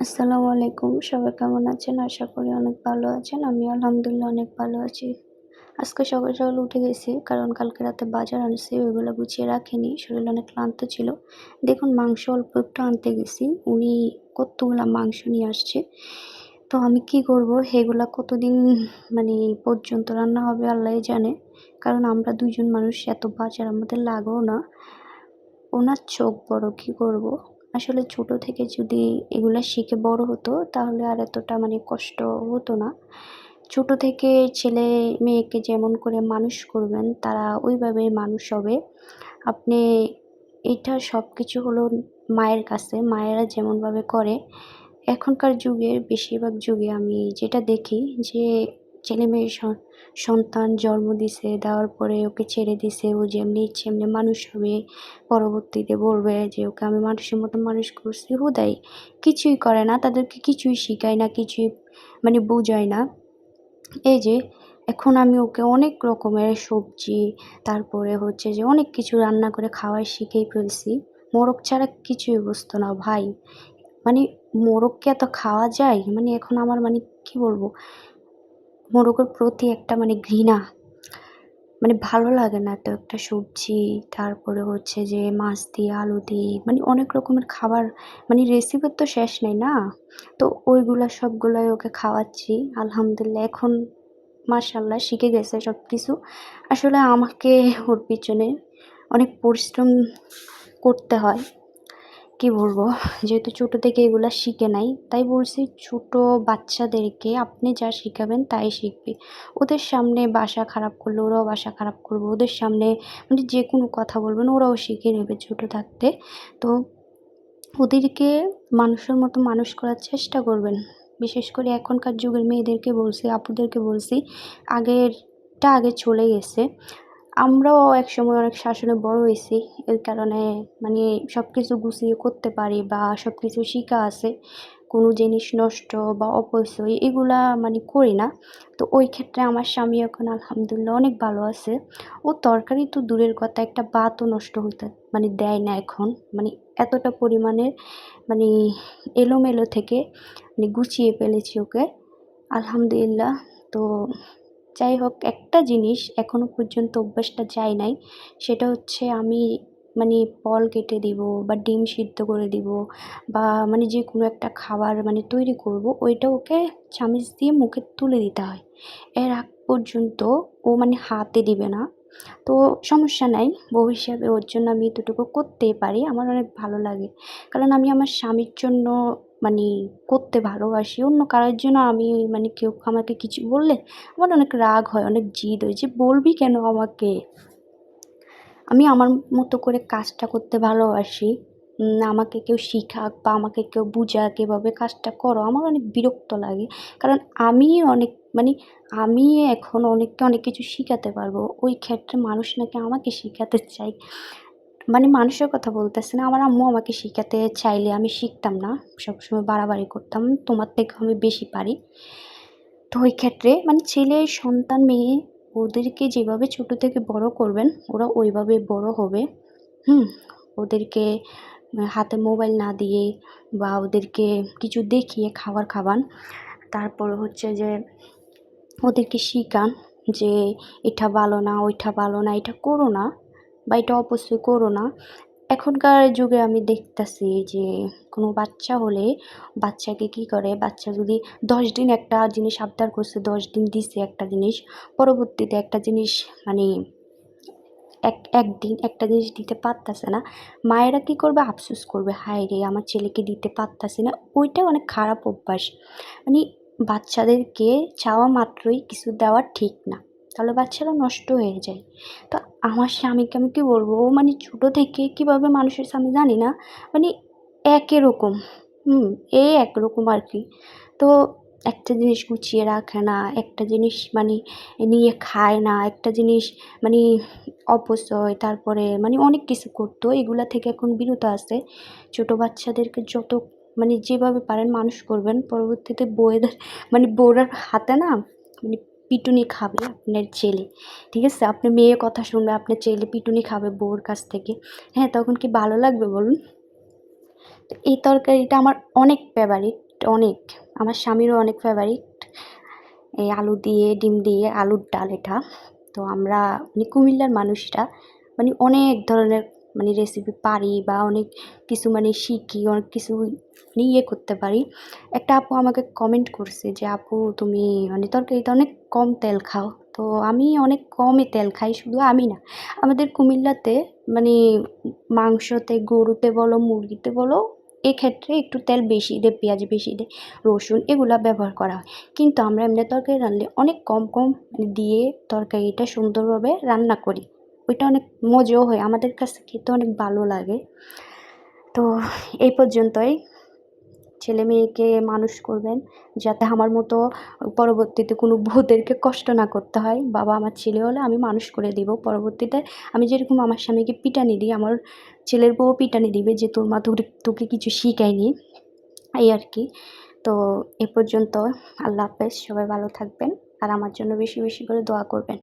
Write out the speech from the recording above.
আসসালামু আলাইকুম। সবাই কেমন আছেন? আশা করি অনেক ভালো আছেন। আমি আলহামদুলিল্লাহ অনেক ভালো আছি। আজকে সকাল, সকাল উঠে গেছি। কারণ কালকে রাতে বাজার আনছি, ওইগুলো গুছিয়ে রাখিনি। শরীর অনেক ক্লান্ত ছিল। দেখুন মাংস অল্প একটু আনতে গেছি। উনি কতগুলা মাংস নিয়ে আসছে। তো আমি কি করব? এগুলা কতদিন পর্যন্ত রান্না হবে আল্লাহই জানে। কারণ আমরা ২ জন মানুষ, এত বাজার আমাদের লাগেও না। ওনার চোখ বড়, কি করব? আসলে ছোট থেকে যদি এগুলা শিখে বড় হতো, তাহলে আর এতটা কষ্ট হতো না। ছোট থেকে ছেলে-মেয়েকে যেমন করে মানুষ করবেন, তারা ওইভাবেই মানুষ হবে। আপনি এটা সবকিছু হলো মায়ের কাছে। মায়েরা যেমনভাবে করে, এখনকার যুগের বেশিরভাগ যুগে আমি যেটা দেখি যে ছেলে-মেয়ে সন্তান জন্ম দিছে, দেওয়ার পরে ওকে ছেড়ে দিছে। ও যেমনি ইচ্ছে এমনি মানুষ হবে। পরবর্তীতে বলবে যে, "ওকে আমি মানুষের মতো মানুষ করছি।" হুদাই কিছুই করে না। তাদেরকে কিছুই শিখায় না, কিছুই বুঝায় না। এই যে এখন আমি ওকে অনেক রকমের সবজি, তারপরে হচ্ছে যে অনেক কিছু রান্না করে খাওয়াই শিখেই ফেলছি। মোরগ ছাড়া কিছুই বুঝতো না ভাই। মানে মোরগ কি এত খাওয়া যায়? এখন আমার কি বলবো? মোরগের প্রতি একটা ঘৃণা। ভালো লাগে না এত একটা সবজি, তারপরে হচ্ছে যে মাছ দিয়ে, আলু দিয়ে অনেক রকমের খাবার, রেসিপির তো শেষ নেই না? তো ওইগুলা সবগুলাই ওকে খাওয়াচ্ছি। আলহামদুলিল্লাহ এখন মাশাআল্লাহ শিখে গেছে সবকিছু। আসলে আমাকে ওর পিছনে অনেক পরিশ্রম করতে হয়। কি বলবো? যেহেতু ছোট থেকে এগুলা শিখে নাই, তাই বলছি ছোট বাচ্চাদেরকে আপনি যা শিখাবেন তাই শিখবে। ওদের সামনে বাসা খারাপ করলে ওরাও বাসা খারাপ করবে। ওদের সামনে যেকোনো কথা বলবেন ওরাও শিখে নেবে ছোট থাকতে। তো ওদেরকে মানুষের মতো মানুষ করার চেষ্টা করবেন। বিশেষ করে এখনকার যুগের মেয়েদেরকে বলছি, আপুদেরকে বলছি, আগে চলে গেছে। আমরাও একসময় অনেক শাসনে বড় হইছি। এর কারণে মানে সবকিছু গুছিয়ে করতে পারি বা সবকিছু শিখা আছে। কোনো জিনিস নষ্ট বা অপচয় এগুলা করি না। তো ওই ক্ষেত্রে আমার স্বামী এখন আলহামদুলিল্লাহ অনেক ভালো আছে। ও তরকারি তো দূরের কথা, একটা ভাতও নষ্ট হতে দেয় না এখন। এতটা পরিমাণের মানে এলোমেলো থেকে গুছিয়ে ফেলেছি ওকে। আলহামদুলিল্লাহ। তো যাই হোক, একটা জিনিস এখনো পর্যন্ত অভ্যাসটা যায় নাই। সেটা হচ্ছে আমি ফল কেটে দিব বা ডিম সিদ্ধ করে দিব বা যেকোনো একটা খাবার তৈরি করব, ওইটা ওকে চামচ দিয়ে মুখে তুলে দিতে হয়। এর আগ পর্যন্ত ও হাতে দিবে না। তো সমস্যা নাই। বউ হিসাবে ওর জন্য আমি এতটুকু করতেই পারি। আমার অনেক ভালো লাগে। কারণ আমি আমার স্বামীর জন্য মানি করতে ভালোবাসি। অন্য কারোর জন্য আমি কেউ আমাকে কিছু বললে আমার অনেক রাগ হয়, অনেক জিদ হয় যে, "বলবি কেন আমাকে?" আমি আমার মতো করে কাজটা করতে ভালোবাসি। আমাকে কেউ শিখাক বা আমাকে কেউ বুঝাক, এভাবে কাজটা করো, আমার অনেক বিরক্ত লাগে। কারণ আমি অনেক মানে আমি এখন অনেককে অনেক কিছু শিখাতে পারবো। ওই ক্ষেত্রে মানুষ নাকি আমাকে শিখাতে চায়। মানুষের কথা বলতেছি না। আমার আম্মু আমাকে শিখাতে চাইলে আমি শিখতাম না। সবসময় বাড়াবাড়ি করতাম। তোমার থেকেও আমি বেশি পারি। তো ওই ক্ষেত্রে ছেলে, সন্তান, মেয়ে ওদেরকে যেভাবে ছোট থেকে বড় করবেন, ওরা ওইভাবে বড় হবে। হুম? ওদেরকে হাতে মোবাইল না দিয়ে বা ওদেরকে কিছু দেখিয়ে খাবার খাওয়ান। তারপর হচ্ছে যে ওদেরকে শিখান যে এটা ভালো না, ওইটা ভালো না, এটা করো না বা এটা অপচয় করো না। এখনকার যুগে আমি দেখতাছি যে কোনো বাচ্চা হলে বাচ্চাকে কি করে, বাচ্চা যদি ১০ দিন একটা জিনিস আবদার করছে, ১০ দিন দিছে একটা জিনিস, পরবর্তীতে একটা জিনিস মানে একদিন একটা জিনিস দিতে পারতাছে না। মায়েরা কি করবে? আফসোস করবে, "হায়রে! আমার ছেলেকে দিতে পারতাছি না।" ওইটা অনেক খারাপ অভ্যাস। মানে বাচ্চাদেরকে চাওয়া মাত্রই কিছু দেওয়া ঠিক না। তাহলে বাচ্চারা নষ্ট হয়ে যায়। তো আমার স্বামীকে আমি কি বলবো? ও ছোট থেকে কিভাবে মানুষের সামনে জানি না। মানে একই রকম। হুম? একরকম আরকি। তো একটা জিনিস গুছিয়ে রাখে না, একটা জিনিস নিয়ে খায় না, একটা জিনিস মানে অপচয়, তারপরে অনেক কিছু করতো। এগুলা থেকে এখন বিরত আছে। ছোট বাচ্চাদেরকে যত যেভাবে পারেন মানুষ করবেন। পরবর্তীতে বউয়ের হাতে না পিটুনি খাবে আপনার ছেলে। ঠিক আছে? আপনার মেয়ে কথা শুনবে, আপনার ছেলে পিটুনি খাবে বউর কাছ থেকে। হ্যাঁ, তখন কি ভালো লাগবে বলুন? তো এই তরকারিটা আমার অনেক ফেভারিট। অনেক। আমার স্বামীরও অনেক ফেভারিট এই আলু দিয়ে, ডিম দিয়ে আলুর ডাল এটা। তো আমরা কুমিল্লার মানুষরা অনেক ধরনের রেসিপি পারি বা অনেক কিছু শিখি, অনেক কিছু করতে পারি। একটা আপু আমাকে কমেন্ট করছে যে, "আপু তুমি তরকারিতে অনেক কম তেল খাও।" তো আমি অনেক কমই তেল খাই, শুধু আমি না। আমাদের কুমিল্লাতে মানে মাংসতে, গরুতে বলো, মুরগিতে বলো, এক্ষেত্রে একটু তেল বেশি দেয়, পেঁয়াজ বেশি দেয়, রসুন এগুলা ব্যবহার করা হয়। কিন্তু আমরা এমনি তরকারি রানলে অনেক কম দিয়ে তরকারিটা সুন্দরভাবে রান্না করি। ওইটা অনেক মজাও হয়, আমাদের কাছে খেতে অনেক ভালো লাগে। তো এই পর্যন্তই। ছেলে-মেয়েকে মানুষ করবেন যাতে আমার মতো পরবর্তীতে কোনো বউদেরকে কষ্ট না করতে হয়। বাবা আমার ছেলে হলে আমি মানুষ করে দিব। পরবর্তীতে আমি যেরকম আমার স্বামীকে পিটানি দিই, আমার ছেলের বউও পিটানি দিবে যে, "তোর মা তোকে কিছু শিখায়নি।" এই আরকি। তো এ পর্যন্ত। আল্লাহ হাফেজ। সবাই ভালো থাকবেন। আর আমার জন্য বেশি করে দোয়া করবেন।